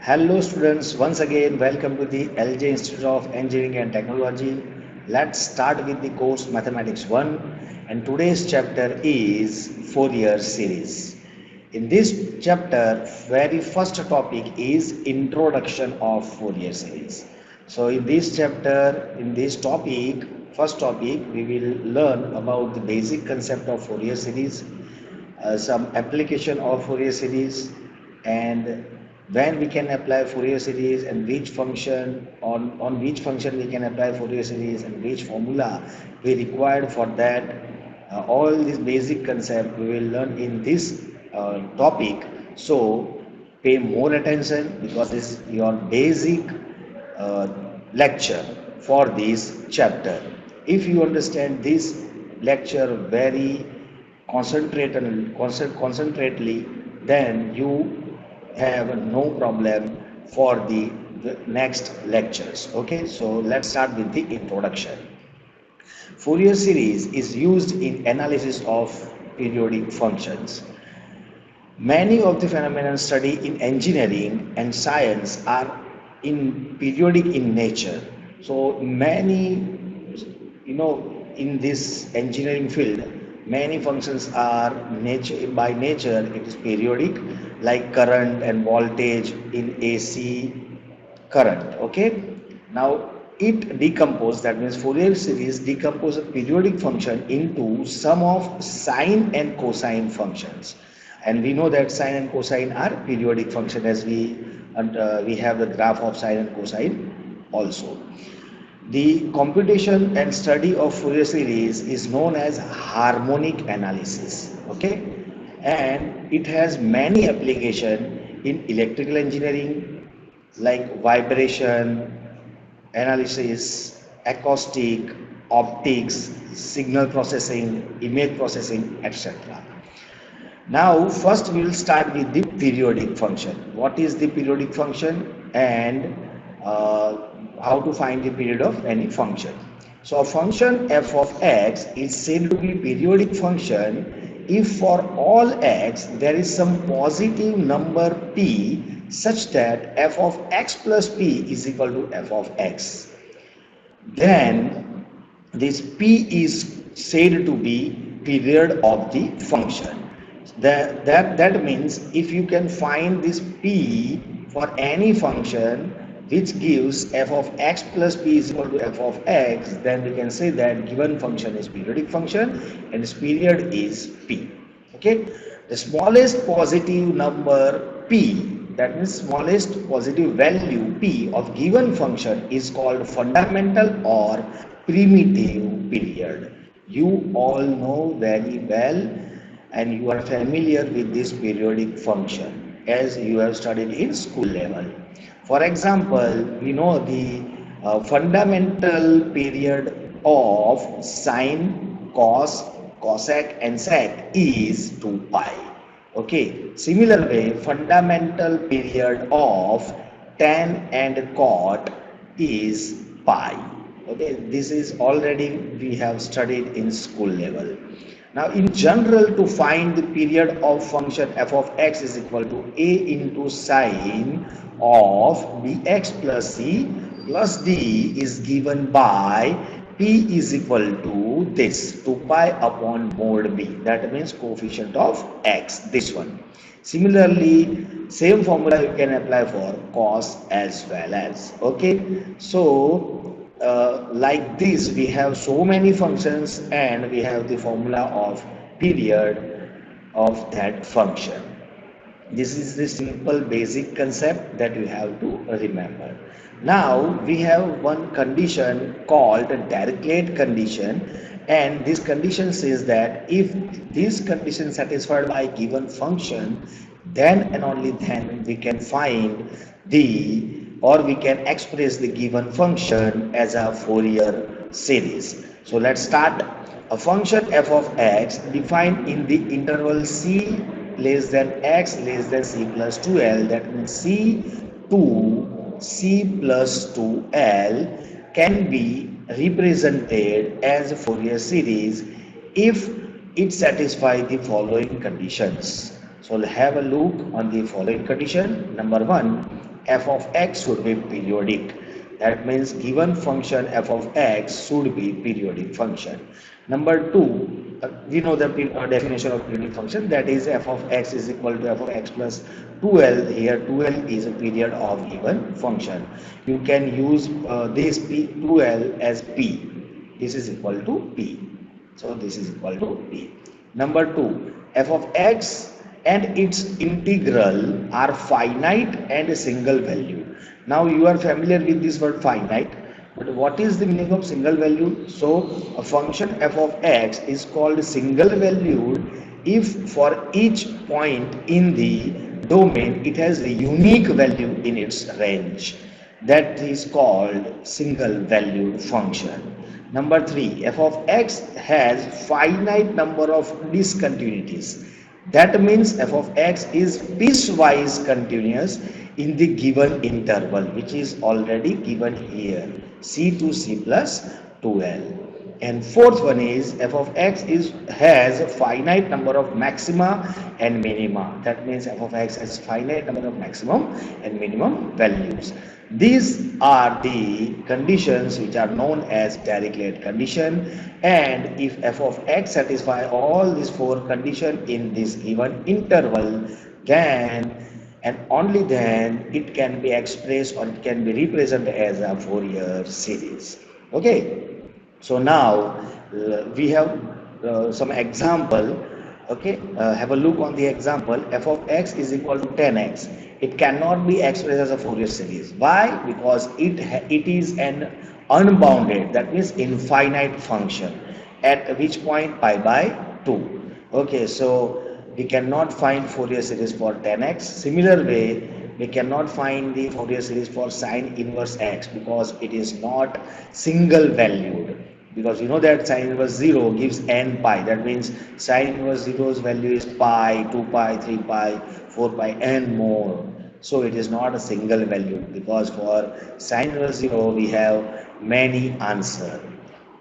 Hello students, once again welcome to the LJ Institute of Engineering and Technology. Let's start with the course Mathematics 1 and today's chapter is Fourier series. In this chapter, very first topic is introduction of Fourier series. So in this chapter, in this topic, first topic, we will learn about the basic concept of Fourier series, some application of Fourier series, and when we can apply Fourier series and which function on which function we can apply Fourier series and which formula we required for that. All these basic concept we will learn in this topic. So pay more attention because this is your basic uh, lecture for this chapter. If you understand this lecture very concentratedly, then you have no problem for the next lectures. Okay, so let's start with the introduction. Fourier series is used in analysis of periodic functions. Many of the phenomena studied in engineering and science are in periodic in nature. So many, in this engineering field, many functions are nature by nature. It is periodic, like current and voltage in AC current. Okay. Now it decomposes. That means Fourier series decompose a periodic function into sum of sine and cosine functions, and we know that sine and cosine are periodic function as we have the graph of sine and cosine also. The computation and study of Fourier series is known as harmonic analysis. Okay, and it has many application in electrical engineering like vibration analysis, acoustic, optics, signal processing, image processing, etc. Now, first we will start with the periodic function. What is the periodic function and uh, how to find the period of any function? So, a function f of x is said to be periodic function if for all x there is some positive number p such that f of x plus p is equal to f of x. Then this p is said to be period of the function. That means if you can find this p for any function which gives f of x plus p is equal to f of x, then we can say that given function is periodic function and its period is p. Okay, the smallest positive number p, that means smallest positive value p of given function, is called fundamental or primitive period. You all know very well and you are familiar with this periodic function as you have studied in school level. For example, we know the fundamental period of sine, cos, cosec and sec is 2 pi. Okay, similar way, fundamental period of tan and cot is pi. Okay, this is already we have studied in school level. Now, in general, to find the period of function f of x is equal to a into sine of bx plus c plus d is given by p is equal to this 2 pi upon mod b. That means coefficient of x, this one. Similarly, same formula you can apply for cos as well as. Okay, so like this we have so many functions and we have the formula of period of that function. This is the simple basic concept that you have to remember. Now we have one condition called Dirichlet condition, and this condition says that if this condition satisfied by given function, then and only then we can find the or we can express the given function as a Fourier series. So let's start. A function f of x defined in the interval c less than x less than c plus 2l, that means c to c plus 2l, can be represented as a Fourier series if it satisfies the following conditions. So have a look on the following condition. Number one, f of x should be periodic. That means given function f of x should be periodic function. Number two, we know the definition of periodic function, that is f of x is equal to f of x plus 2l. Here 2l is a period of given function. You can use this p 2l as p. This is equal to p. So this is equal to p. Number two, f of x and its integral are finite and a single value. Now you are familiar with this word finite, but what is the meaning of single value? So a function f of x is called single valued if for each point in the domain it has a unique value in its range. That is called single valued function. Number three, f of x has finite number of discontinuities. That means f of x is piecewise continuous in the given interval, which is already given here, c to c plus 2l. And fourth one is f of x has a finite number of maxima and minima. That means f of x has finite number of maximum and minimum values. These are the conditions which are known as Dirichlet condition, and if f of x satisfy all these four conditions in this given interval, then and only then it can be expressed or it can be represented as a Fourier series. Okay. So now we have some example. Okay, have a look on the example. F of x is equal to 10x. It cannot be expressed as a Fourier series. Why? Because it is an unbounded, that means infinite function. At which point pi by 2. Okay, so we cannot find Fourier series for 10x. Similar way, we cannot find the Fourier series for sine inverse x because it is not single valued. Because you know that sine inverse 0 gives n pi. That means sine inverse 0's value is pi, 2 pi, 3 pi, 4 pi, n more. So it is not a single value because for sine inverse 0 we have many answers.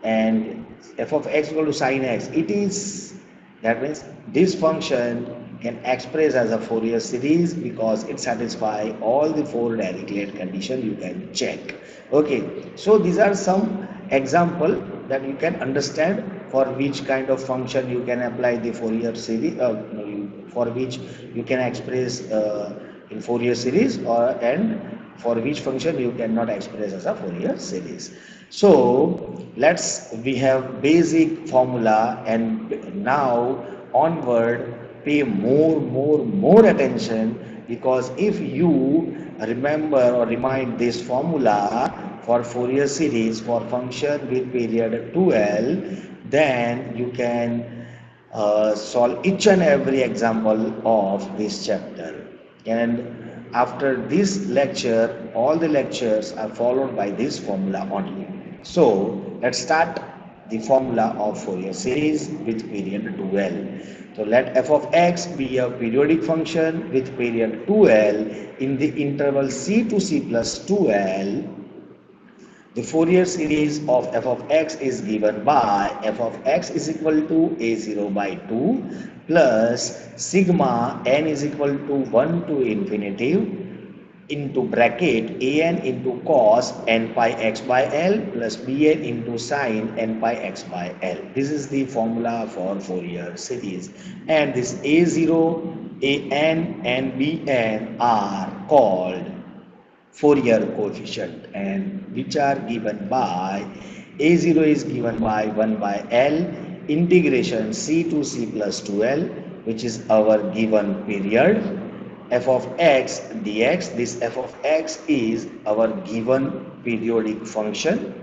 And f of x equal to sine x, it is, that means this function can express as a Fourier series because it satisfies all the four Dirichlet conditions you can check. Okay, so these are some example that you can understand for which kind of function you can apply the Fourier series, for which you can express in Fourier series, and for which function you cannot express as a Fourier series. So we have basic formula, and now onward pay more attention, because if you remember or remind this formula for Fourier series for function with period 2l, then you can solve each and every example of this chapter. And after this lecture, all the lectures are followed by this formula only. So let's start the formula of Fourier series with period 2l. So let f of x be a periodic function with period 2l in the interval c to c plus 2l. The Fourier series of f of x is given by f of x is equal to a0 by 2 plus sigma n is equal to 1 to infinity into bracket an into cos n pi x by l plus bn into sin n pi x by l. This is the formula for Fourier series, and this a0, an and bn are called Fourier coefficient, and which are given by a0 is given by 1 by l integration c to c plus 2l, which is our given period, f of x dx. This f of x is our given periodic function.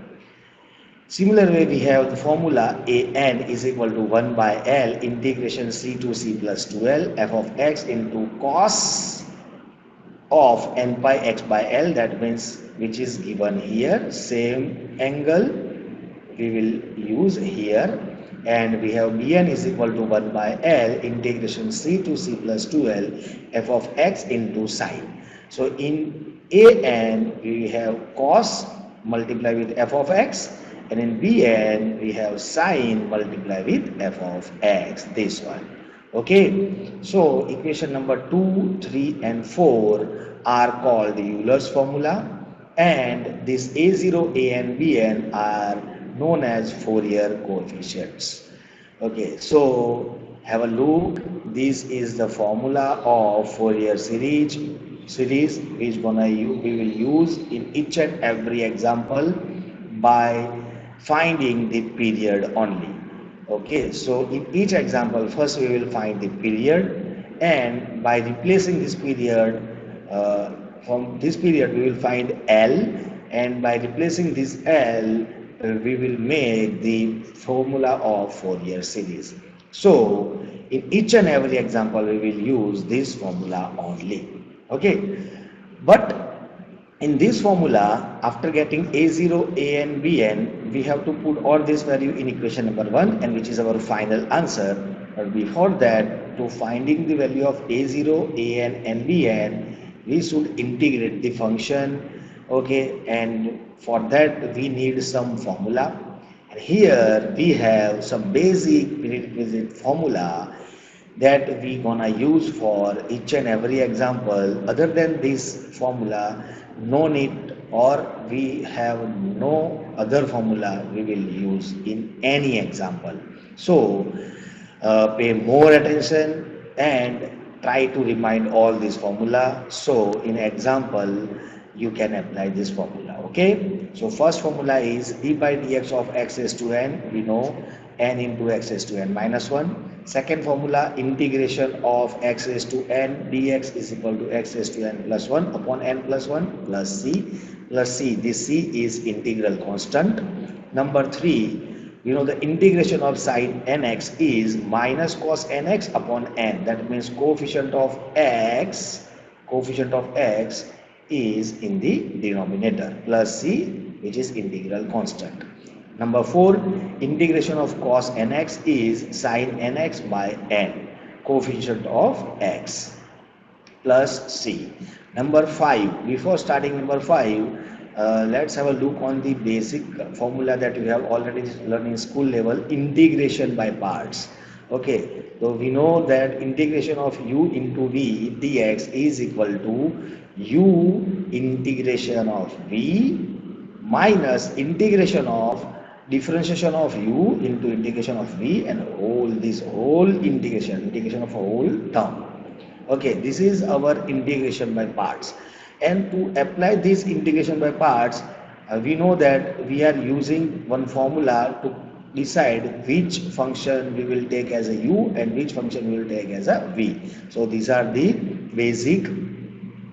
Similar way, we have the formula an is equal to 1 by l integration c to c plus 2l f of x into cos of n pi x by l, that means which is given here. Same angle we will use here, and we have bn is equal to 1 by l integration c to c plus 2l f of x into sine. So in an we have cos multiply with f of x, and in bn we have sine multiply with f of x, this one. Okay, so equation number 2, 3 and 4 are called the Euler's formula, and this A0, A and Bn are known as Fourier coefficients. Okay, so have a look. This is the formula of Fourier series which we will use in each and every example by finding the period only. Okay, so in each example, first we will find the period, and by replacing this period, uh, from this period we will find L, and by replacing this L, we will make the formula of Fourier series. So in each and every example, we will use this formula only. Okay, but in this formula, after getting A0, A and Bn, we have to put all this value in equation number 1, and which is our final answer. But before that, to finding the value of A0, An and Bn, we should integrate the function. Okay, and for that we need some formula. And here we have some basic prerequisite formula that we gonna use for each and every example. Other than this formula, no need, or we have no other formula we will use in any example. So pay more attention and try to remind all this formula, so in example you can apply this formula. Okay, so first formula is d by dx of x raised to n. We know n into x raised to n minus 1. Second formula, integration of x raised to n dx is equal to x raised to n plus 1 upon n plus 1 plus c plus c. This c is integral constant. Number 3, we know the integration of sine nx is minus cos nx upon n. That means coefficient of x is in the denominator, plus c, which is integral constant. Number 4, integration of cos nx is sin nx by n, coefficient of x, plus c. Number 5, before starting number 5, let's have a look on the basic formula that we have already learned in school level, integration by parts. Okay, so we know that integration of u into v dx is equal to u integration of v minus integration of differentiation of u into integration of v, and whole integration of a whole term. Okay, this is our integration by parts. And to apply this integration by parts, we know that we are using one formula to decide which function we will take as a u and which function we will take as a v. So these are the basic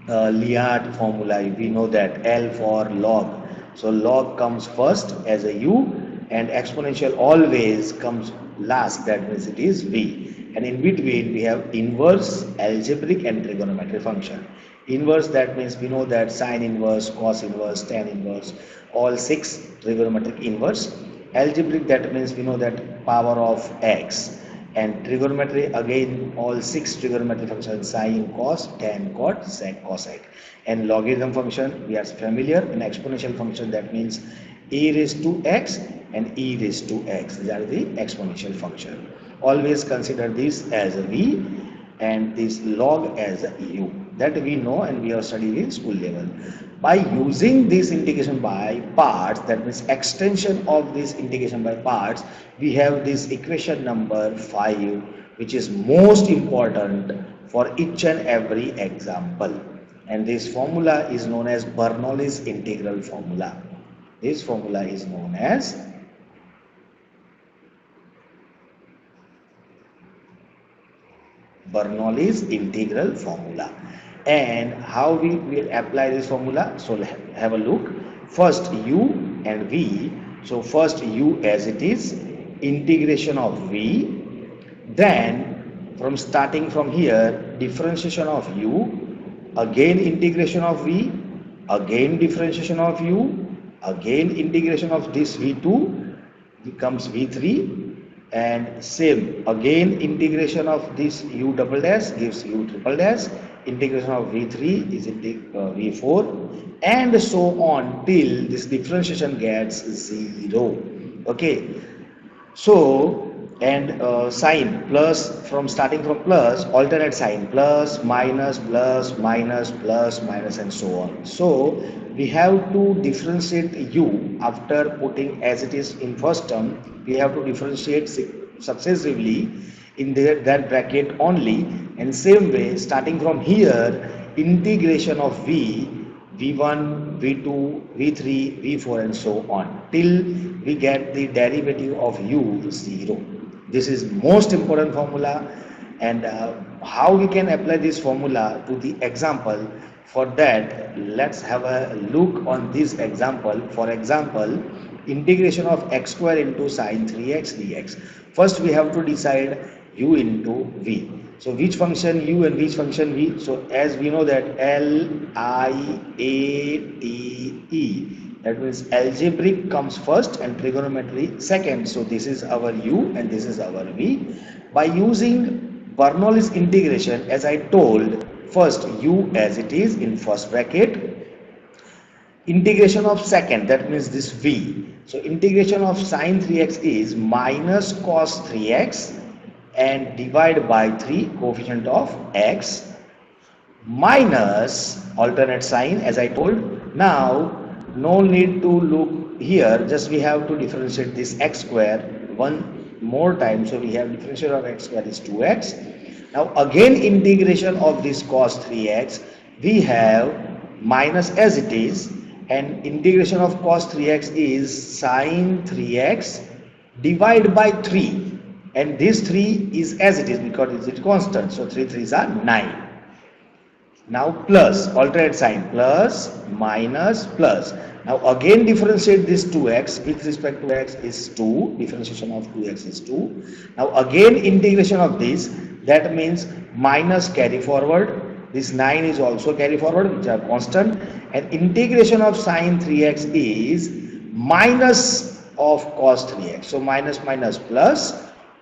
Liard formula. We know that L for log. So log comes first as a u, and exponential always comes last, that means it is v. And in between we have inverse, algebraic and trigonometric function. Inverse, that means we know that sine inverse, cos inverse, tan inverse, all 6 trigonometric inverse. Algebraic, that means we know that power of x. And trigonometry, again all 6 trigonometric functions, sine, cos, tan, cot, sec, cosec. And logarithm function, we are familiar. An exponential function, that means e raised to x and e raised to x. These are the exponential function. Always consider this as a v and this log as a u. That we know and we have studied in school level. By using this integration by parts, that means extension of this integration by parts, we have this equation number 5, which is most important for each and every example. And this formula is known as Bernoulli's integral formula. This formula is known as Bernoulli's integral formula. And how we will apply this formula? So have a look. First u and v. So first u as it is, integration of v. Then starting from here, differentiation of u, again integration of v, again differentiation of u, again integration of this v2 becomes v3, and same again integration of this u double dash gives u triple dash, integration of v3 is v4, and so on till this differentiation gets 0. Okay, so and sign plus, from starting from plus, alternate sign, plus minus plus minus plus minus and so on. So we have to differentiate u after putting as it is in first term. We have to differentiate successively in that bracket only, and same way starting from here, integration of v1 v2 v3 v4 and so on till we get the derivative of u 0. This is most important formula, and how we can apply this formula to the example. For that, let's have a look on this example. For example, integration of x square into sine 3x dx. First we have to decide u into v. So which function u and which function v? So as we know that LIATE, that means algebraic comes first and trigonometry second. So this is our u and this is our v. By using Bernoulli's integration, as I told, first u as it is in first bracket, integration of second, that means this v. So integration of sine 3x is minus cos 3x and divide by 3 coefficient of x minus alternate sign as I told. Now no need to look here, just we have to differentiate this x square one more time. So we have differentiation of x square is 2x. Now again integration of this cos 3x, we have minus as it is, and integration of cos 3x is sine 3x divide by 3, and this 3 is as it is because it is constant, so 3 3s are 9. Now plus alternate sign, plus minus plus. Now again differentiate this 2x with respect to x is 2, differentiation of 2x is 2. Now again integration of this, that means minus carry forward, this 9 is also carry forward, which are constant, and integration of sine 3x is minus of cos 3x. So minus minus plus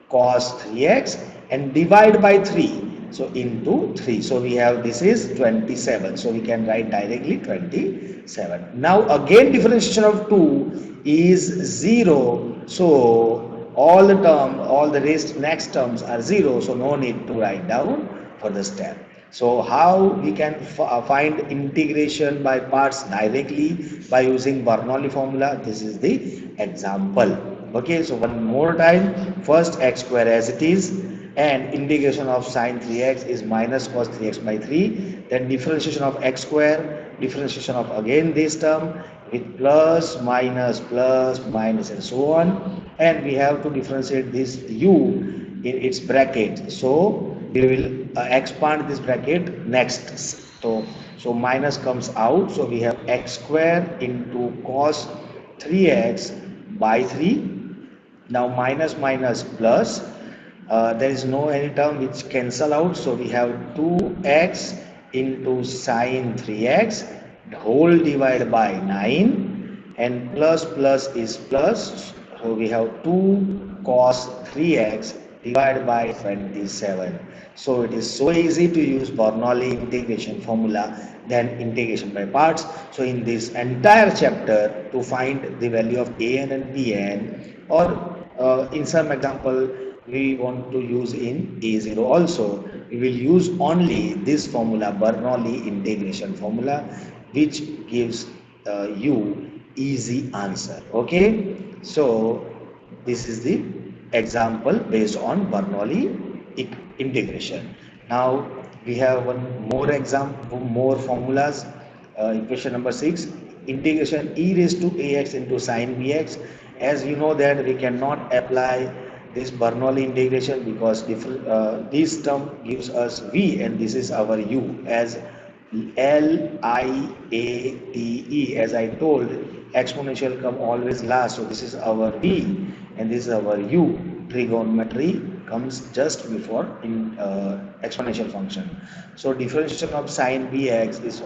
cos 3x and divide by 3. So into 3. So we have this is 27. So we can write directly 27. Now again differentiation of 2 is 0. So all the rest next terms are 0. So no need to write down for the step. So how we can find integration by parts directly by using Bernoulli formula? This is the example. Okay, so one more time. First x square as it is, and integration of sine 3x is minus cos 3x by 3. Then differentiation of x square, differentiation of again this term with plus, minus, and so on. And we have to differentiate this u in its bracket. So we will expand this bracket next. So minus comes out. So we have x square into cos 3x by 3. Now minus minus plus. There is no any term which cancel out. So we have 2x into sine 3x whole divided by 9, and plus plus is plus. So we have 2 cos 3x divided by 27. So it is so easy to use Bernoulli integration formula than integration by parts. So in this entire chapter, to find the value of an and bn, or in some example we want to use in A0 also, we will use only this formula, Bernoulli integration formula, which gives you easy answer. Okay, so this is the example based on Bernoulli integration. Now we have one more example, more formulas. Equation number 6, integration e raised to ax into sine bx. As you know that we cannot apply this Bernoulli integration because this term gives us v and this is our u as LIATE. As I told, exponential come always last. So this is our v and this is our u. Trigonometry comes just before in exponential function. So differentiation of sine bx is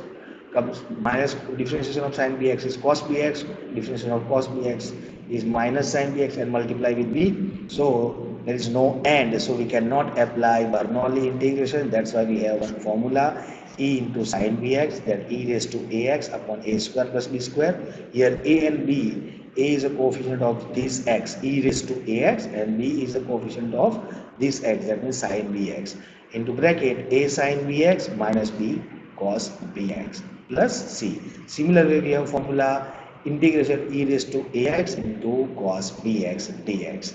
comes minus, differentiation of sine bx is cos bx, differentiation of cos bx is minus sine bx and multiply with b. So there is no end, so we cannot apply Bernoulli integration. That's why we have one formula, e into sine bx, that e raised to ax upon a square plus b square. Here a and b A is a coefficient of this x, e raised to ax, and b is the coefficient of this x, that means sin bx, into bracket a sin bx minus b cos bx plus c. Similar way we have formula integration e raised to ax into cos bx dx.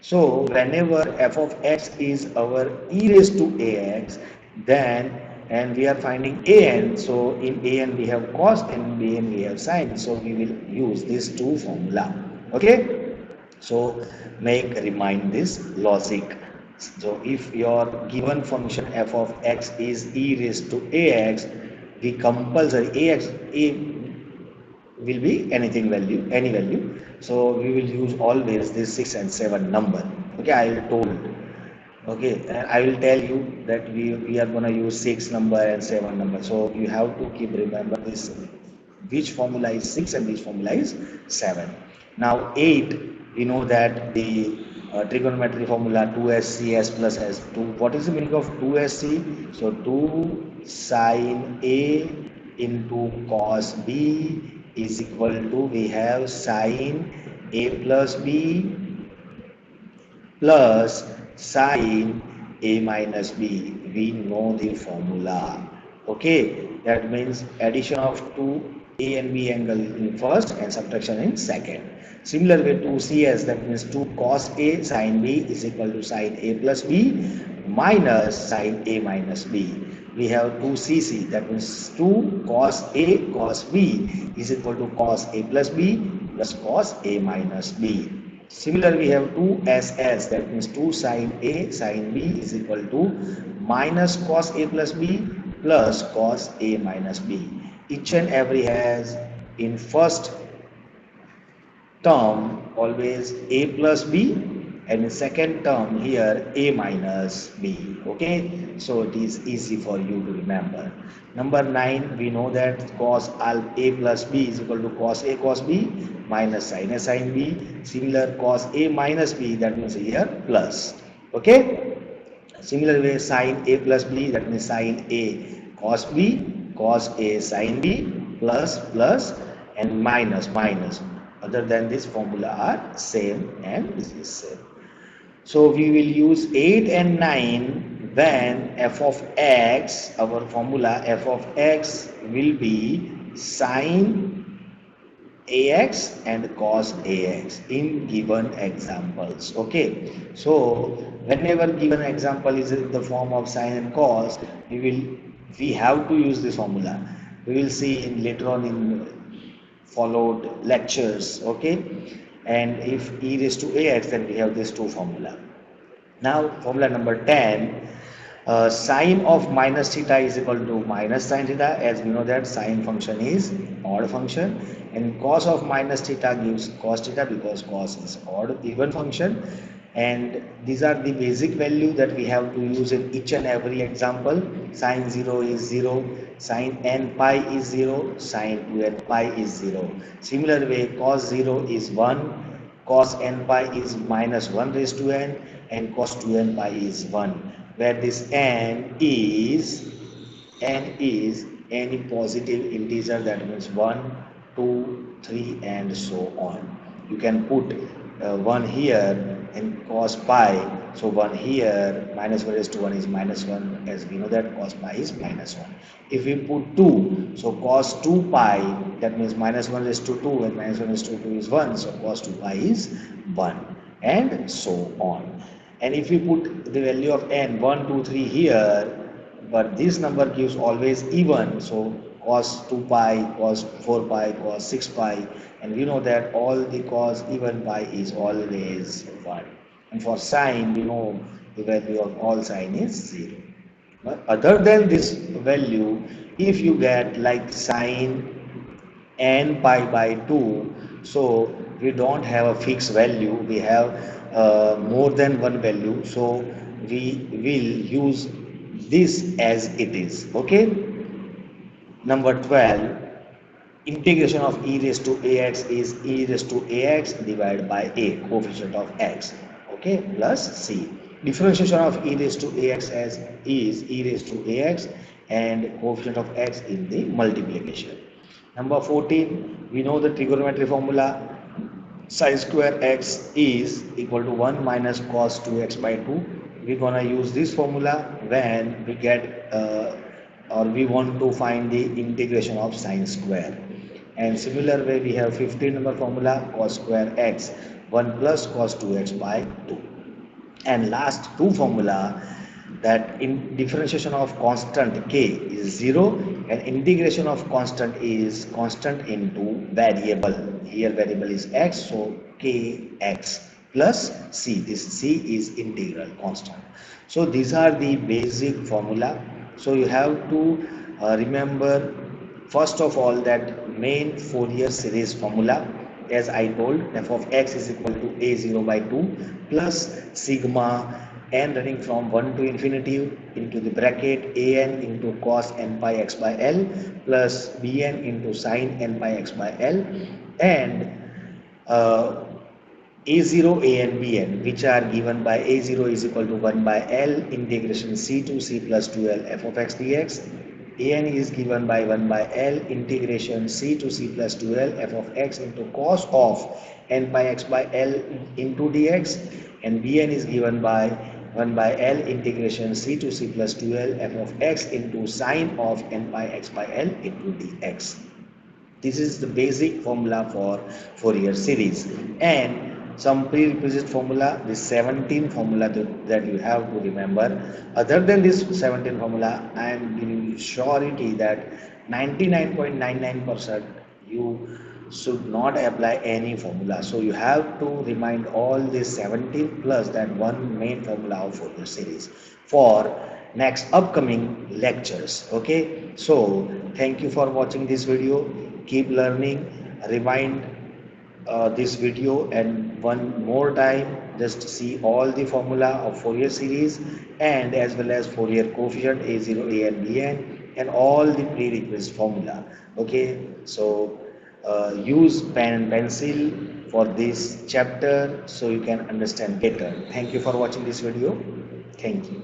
So whenever f of x is our e raised to ax, then and we are finding an, so in an we have cos and in bn we have sin, so we will use these two formula. Okay, so make remind this logic. So if your given function f of x is e raised to ax, the compulsory ax a will be anything value, any value, so we will use always this 6 and 7 number. Okay, I will told. Okay, and I will tell you that we are going to use 6 number and 7 number, so you have to keep remember this, which formula is 6 and which formula is 7. Now 8, we know that the trigonometry formula 2scs plus s2. What is the meaning of 2sc? So 2 sin a into cos b is equal to, we have sin a plus b plus sin a minus b. We know the formula. Okay, that means addition of two a and b angle in first and subtraction in second. Similar way to cs, that means 2 cos a sin b is equal to sin a plus b minus sin a minus b. We have 2cc, that means 2 cos a cos b is equal to cos a plus b plus cos a minus b. Similar, we have 2ss, that means 2 sin a sin b is equal to minus cos a plus b plus cos a minus b. Each and every has in first term always a plus b, and in second term here a minus b. Okay, so it is easy for you to remember. Number 9, we know that cos a plus b is equal to cos a cos b minus sin a sin b. Similar, cos a minus b, that means here plus. Okay, similar way sin a plus b, that means sin a cos b cos a sin b plus plus and minus minus. Other than this, formula are same and this is same. So we will use 8 and 9 when f of x, our formula f of x will be sin ax and cos ax in given examples. Okay, so whenever given example is in the form of sin and cos, we have to use this formula. We will see in later on in followed lectures. Okay, and if e raised to ax, then we have these two formula. Now formula number 10, sine of minus theta is equal to minus sine theta, as we know that sine function is odd function, and cos of minus theta gives cos theta because cos is odd even function. And these are the basic value that we have to use in each and every example. Sine 0 is 0, sine n pi is 0, sine 2n pi is 0. Similar way, cos 0 is 1, cos n pi is minus 1 raised to n, and cos 2n pi is 1, where this n is any positive integer, that means 1, 2, 3 and so on. You can put 1 here and cos pi, so 1 here, minus 1 raised to 1 is minus 1, as we know that cos pi is minus 1. If we put 2, so cos 2 pi, that means minus 1 raised to 2, and minus 1 raised to 2 is 1, so cos 2 pi is 1, and so on. And if we put the value of n 1, 2, 3 here, but this number gives always even, so cos 2 pi, cos 4 pi, cos 6 pi, and we know that all the cos even pi is always 1. And for sine, we know the value of all sine is 0. But other than this value, if you get like sine n pi by 2, so we don't have a fixed value, we have more than one value, so we will use this as it is. Okay, number 12, integration of e raised to ax is e raised to ax divided by a, coefficient of x, okay, plus c. Differentiation of e raised to ax as is e raised to ax and coefficient of x in the multiplication. Number 14, we know the trigonometry formula Sin square x is equal to 1 minus cos 2x by 2. We're gonna use this formula when we get or we want to find the integration of sine square. And similar way we have 15 number formula cos square x 1 plus cos 2x by 2. And last two formula, that in differentiation of constant k is 0 and integration of constant is constant into variable. Here variable is x, so kx plus c. This c is integral constant. So these are the basic formula. So you have to remember first of all that main Fourier series formula. As I told, f of x is equal to a0 by 2 plus sigma n running from 1 to infinity into the bracket an into cos n pi x by l plus bn into sin n pi x by l, and uh, a0, a and bn, which are given by a0 is equal to 1 by l integration c to c plus 2l f of x dx. An is given by 1 by l integration c to c plus 2l f of x into cos of n by x by l into dx, and bn is given by 1 by l integration c to c plus 2l f of x into sine of n by x by l into dx. This is the basic formula for Fourier series. And some prerequisite formula, this 17 formula that you have to remember. Other than this 17 formula, I am giving you surety that 99.99% you should not apply any formula. So you have to remind all this 17 plus that one main formula of Fourier series for next upcoming lectures. Okay, so thank you for watching this video. Keep learning, rewind this video and one more time, just see all the formula of Fourier series and as well as Fourier coefficient a0, a and bn, and all the prerequisite formula. Okay, so use pen and pencil for this chapter so you can understand better. Thank you for watching this video. Thank you.